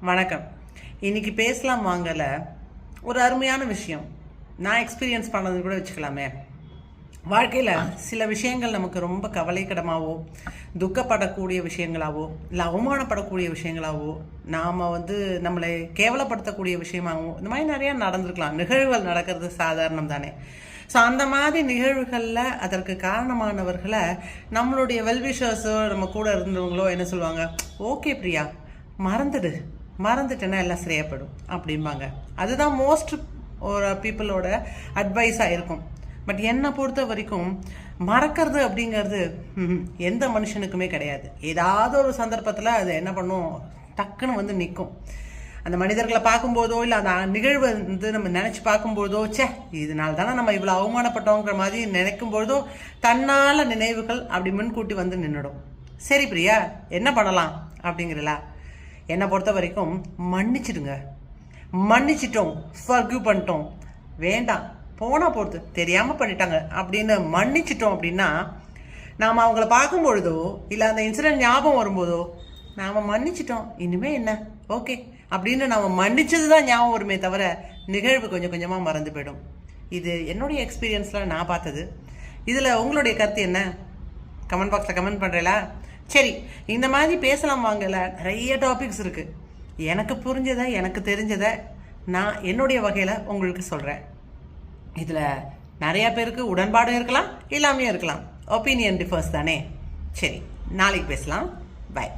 வணக்கம். இன்னைக்கு பேசலாம் வாங்கல ஒரு அருமையான விஷயம். நான் எக்ஸ்பீரியன்ஸ் பண்ணது கூட வச்சுக்கலாமே. வாழ்க்கையில் சில விஷயங்கள் நமக்கு ரொம்ப கவலைக்கிடமாவோ, துக்கப்படக்கூடிய விஷயங்களாவோ, இல்லை அவமானப்படக்கூடிய விஷயங்களாவோ, நாம் நம்மளை கேவலப்படுத்தக்கூடிய விஷயமாகவோ, இந்த மாதிரி நிறையா நடந்திருக்கலாம். நிகழ்வுகள் நடக்கிறது சாதாரணம் தானே. ஸோ அந்த மாதிரி நிகழ்வுகளில் அதற்கு காரணமானவர்களை நம்மளுடைய வெல்விஷர்ஸோ நம்ம கூட இருந்தவங்களோ என்ன சொல்லுவாங்க, ஓகே பிரியா மறந்துட்டேன்னா எல்லாம் சரியாப்படும் அப்படிம்பாங்க. அதுதான் மோஸ்ட் ஒரு பீப்புளோட அட்வைஸாக இருக்கும். பட் என்னை பொறுத்த வரைக்கும் மறக்கிறது அப்படிங்கிறது எந்த மனுஷனுக்குமே கிடையாது. ஏதாவது ஒரு சந்தர்ப்பத்தில் அது என்ன பண்ணும், டக்குன்னு நிற்கும். அந்த மனிதர்களை பார்க்கும்போதோ, இல்லை அந்த நிகழ்வை நம்ம நினச்சி பார்க்கும்போதோ, இதனால தானே நம்ம இவ்வளோ அவமானப்பட்டோங்கிற மாதிரி நினைக்கும்போதோ தன்னால் நினைவுகள் அப்படி முன்கூட்டி நின்றுடும். சரி பிரியா, என்ன பண்ணலாம் அப்படிங்கிறல என்னை பொறுத்த வரைக்கும் மன்னிச்சிடுங்க. மன்னிச்சிட்டோம், ஃபர்கிவ் பண்ணிட்டோம், வேண்டாம் போனால் போகிறது, தெரியாமல் பண்ணிட்டாங்க அப்படின்னு மன்னிச்சிட்டோம் அப்படின்னா, நாம் அவங்கள பார்க்கும்பொழுதோ இல்லை அந்த இன்சிடென்ட் ஞாபகம் வரும்போதோ நாம் மன்னிச்சிட்டோம், இனிமேல் என்ன ஓகே அப்படின்னு நாம் மன்னிச்சது தான் ஞாபகம் வருமே தவிர நிகழ்வு கொஞ்சம் கொஞ்சமாக மறந்து போயிடும். இது என்னுடைய எக்ஸ்பீரியன்ஸில் நான் பார்த்தது. இதில் உங்களுடைய கருத்து என்ன? கமெண்ட் பாக்ஸில் கமெண்ட் பண்ணுறீங்களா? சரி, இந்த மாதிரி பேசலாம் வாங்கல நிறைய டாபிக்ஸ் இருக்குது. எனக்கு புரிஞ்சதை, எனக்கு தெரிஞ்சதை நான் என்னுடைய வகையில் உங்களுக்கு சொல்கிறேன். இதில் நிறையா பேருக்கு உடன்பாடும் இருக்கலாம், இல்லாமையும் இருக்கலாம். ஒப்பீனியன் டிஃபர்ஸ் தானே. சரி, நாளைக்கு பேசலாம். பை.